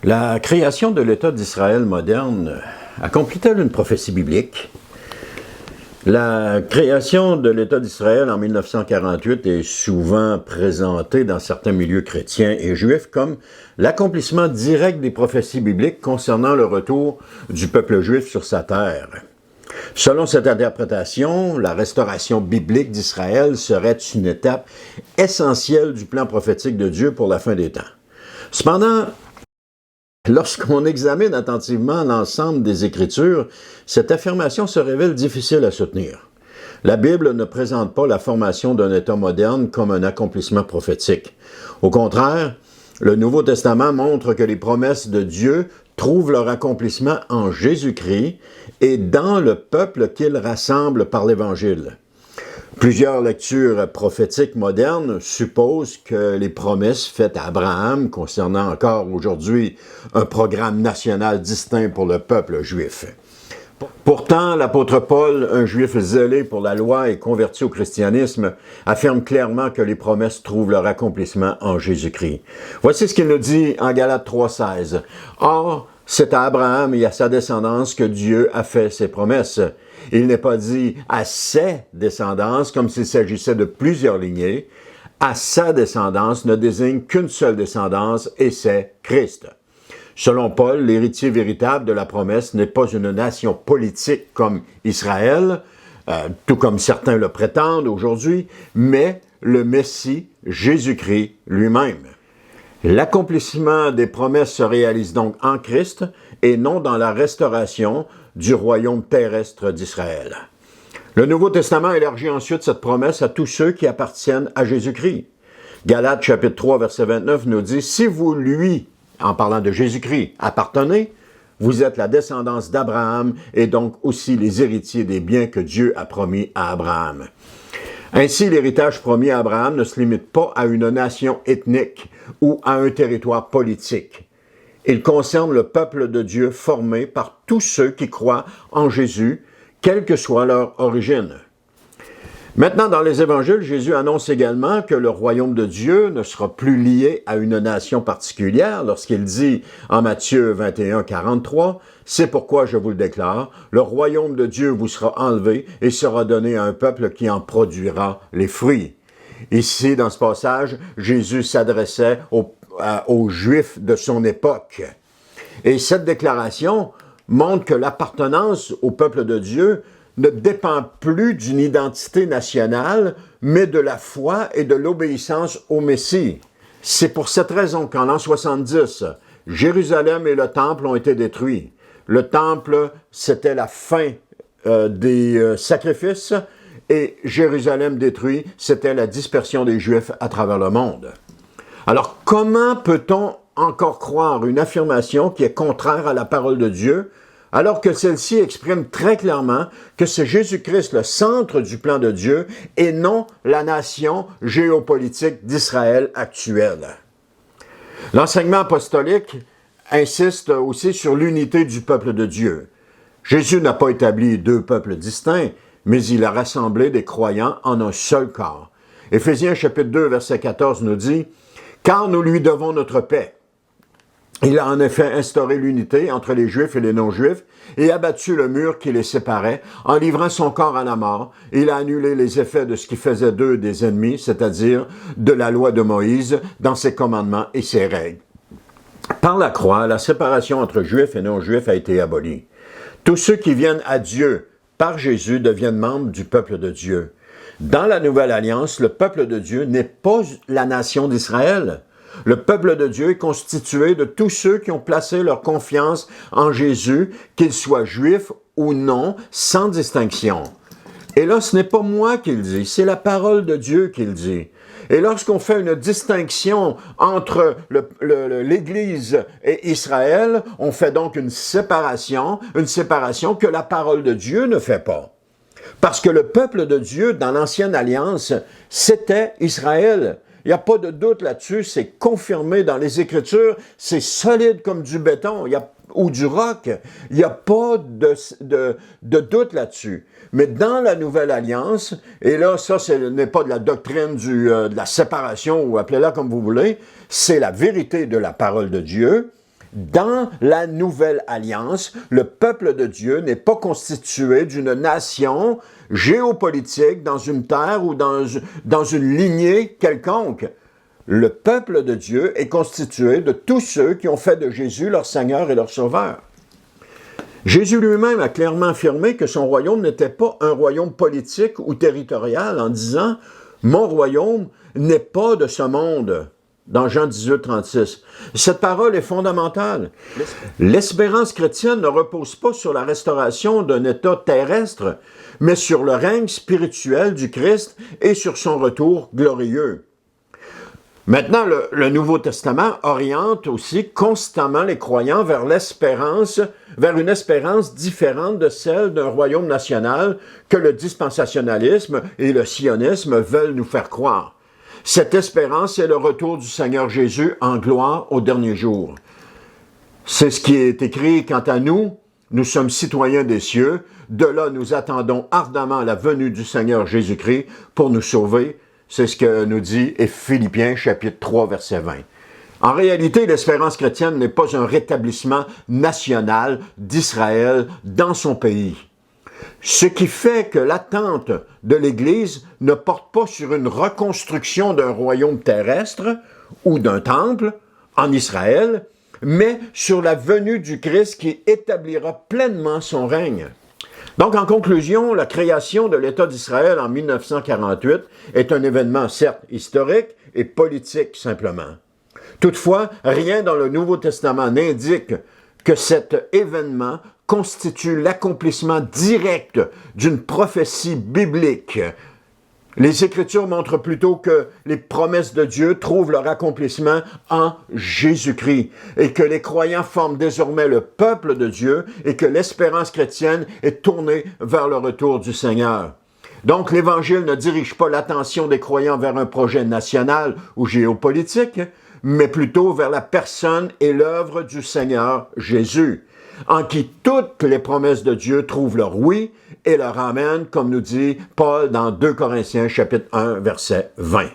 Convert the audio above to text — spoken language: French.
La création de l'État d'Israël moderne accomplit-elle une prophétie biblique? La création de l'État d'Israël en 1948 est souvent présentée dans certains milieux chrétiens et juifs comme l'accomplissement direct des prophéties bibliques concernant le retour du peuple juif sur sa terre. Selon cette interprétation, la restauration biblique d'Israël serait une étape essentielle du plan prophétique de Dieu pour la fin des temps. Cependant, lorsqu'on examine attentivement l'ensemble des Écritures, cette affirmation se révèle difficile à soutenir. La Bible ne présente pas la formation d'un État moderne comme un accomplissement prophétique. Au contraire, le Nouveau Testament montre que les promesses de Dieu trouvent leur accomplissement en Jésus-Christ et dans le peuple qu'il rassemble par l'Évangile. Plusieurs lectures prophétiques modernes supposent que les promesses faites à Abraham concernant encore aujourd'hui un programme national distinct pour le peuple juif. Pourtant, l'apôtre Paul, un juif zélé pour la loi et converti au christianisme, affirme clairement que les promesses trouvent leur accomplissement en Jésus-Christ. Voici ce qu'il nous dit en Galates 3,16. « Or, c'est à Abraham et à sa descendance que Dieu a fait ses promesses. Il n'est pas dit à ses descendances comme s'il s'agissait de plusieurs lignées. À sa descendance ne désigne qu'une seule descendance et c'est Christ. » Selon Paul, l'héritier véritable de la promesse n'est pas une nation politique comme Israël, tout comme certains le prétendent aujourd'hui, mais le Messie, Jésus-Christ lui-même. L'accomplissement des promesses se réalise donc en Christ et non dans la restauration du royaume terrestre d'Israël. Le Nouveau Testament élargit ensuite cette promesse à tous ceux qui appartiennent à Jésus-Christ. Galates chapitre 3, verset 29 nous dit « Si vous lui, en parlant de Jésus-Christ, appartenez, vous êtes la descendance d'Abraham et donc aussi les héritiers des biens que Dieu a promis à Abraham. » Ainsi, l'héritage promis à Abraham ne se limite pas à une nation ethnique ou à un territoire politique. Il concerne le peuple de Dieu formé par tous ceux qui croient en Jésus, quelle que soit leur origine. Maintenant, dans les évangiles, Jésus annonce également que le royaume de Dieu ne sera plus lié à une nation particulière lorsqu'il dit en Matthieu 21, 43, « C'est pourquoi je vous le déclare, le royaume de Dieu vous sera enlevé et sera donné à un peuple qui en produira les fruits. » Ici, dans ce passage, Jésus s'adressait aux Juifs de son époque. Et cette déclaration montre que l'appartenance au peuple de Dieu ne dépend plus d'une identité nationale, mais de la foi et de l'obéissance au Messie. C'est pour cette raison qu'en l'an 70, Jérusalem et le Temple ont été détruits. Le Temple, c'était la fin des sacrifices, et Jérusalem détruit, c'était la dispersion des Juifs à travers le monde. Alors, comment peut-on encore croire une affirmation qui est contraire à la parole de Dieu, alors que celle-ci exprime très clairement que c'est Jésus-Christ le centre du plan de Dieu et non la nation géopolitique d'Israël actuelle. L'enseignement apostolique insiste aussi sur l'unité du peuple de Dieu. Jésus n'a pas établi deux peuples distincts, mais il a rassemblé des croyants en un seul corps. Éphésiens chapitre 2, verset 14 nous dit « Car nous lui devons notre paix. » Il a en effet instauré l'unité entre les Juifs et les non-Juifs et abattu le mur qui les séparait en livrant son corps à la mort. Il a annulé les effets de ce qui faisait d'eux des ennemis, c'est-à-dire de la loi de Moïse, dans ses commandements et ses règles. Par la croix, la séparation entre Juifs et non-Juifs a été abolie. Tous ceux qui viennent à Dieu par Jésus deviennent membres du peuple de Dieu. Dans la Nouvelle Alliance, le peuple de Dieu n'est pas la nation d'Israël. Le peuple de Dieu est constitué de tous ceux qui ont placé leur confiance en Jésus, qu'ils soient juifs ou non, sans distinction. Et là, ce n'est pas moi qui le dis, c'est la parole de Dieu qui le dit. Et lorsqu'on fait une distinction entre l'Église et Israël, on fait donc une séparation que la parole de Dieu ne fait pas. Parce que le peuple de Dieu, dans l'Ancienne Alliance, c'était Israël. Il n'y a pas de doute là-dessus, c'est confirmé dans les Écritures, c'est solide comme du béton ou du roc. Il n'y a pas de doute là-dessus. Mais dans la Nouvelle Alliance, et là, ça, ce n'est pas de la doctrine de la séparation, ou appelez-la comme vous voulez, c'est la vérité de la parole de Dieu. Dans la Nouvelle Alliance, le peuple de Dieu n'est pas constitué d'une nation géopolitique dans une terre ou dans une lignée quelconque. Le peuple de Dieu est constitué de tous ceux qui ont fait de Jésus leur Seigneur et leur Sauveur. Jésus lui-même a clairement affirmé que son royaume n'était pas un royaume politique ou territorial en disant « Mon royaume n'est pas de ce monde ». Dans Jean 18, 36. Cette parole est fondamentale. L'espérance chrétienne ne repose pas sur la restauration d'un état terrestre, mais sur le règne spirituel du Christ et sur son retour glorieux. Maintenant, le Nouveau Testament oriente aussi constamment les croyants vers une espérance différente de celle d'un royaume national que le dispensationalisme et le sionisme veulent nous faire croire. Cette espérance est le retour du Seigneur Jésus en gloire au dernier jour. C'est ce qui est écrit quant à nous. Nous sommes citoyens des cieux. De là, nous attendons ardemment la venue du Seigneur Jésus-Christ pour nous sauver. C'est ce que nous dit Philippiens chapitre 3, verset 20. En réalité, l'espérance chrétienne n'est pas un rétablissement national d'Israël dans son pays. Ce qui fait que l'attente de l'Église ne porte pas sur une reconstruction d'un royaume terrestre ou d'un temple en Israël, mais sur la venue du Christ qui établira pleinement son règne. Donc, en conclusion, la création de l'État d'Israël en 1948 est un événement certes historique et politique simplement. Toutefois, rien dans le Nouveau Testament n'indique que cet événement constitue l'accomplissement direct d'une prophétie biblique. Les Écritures montrent plutôt que les promesses de Dieu trouvent leur accomplissement en Jésus-Christ et que les croyants forment désormais le peuple de Dieu et que l'espérance chrétienne est tournée vers le retour du Seigneur. Donc, l'Évangile ne dirige pas l'attention des croyants vers un projet national ou géopolitique, mais plutôt vers la personne et l'œuvre du Seigneur Jésus, en qui toutes les promesses de Dieu trouvent leur oui et leur amen, comme nous dit Paul dans 2 Corinthiens chapitre 1, verset 20.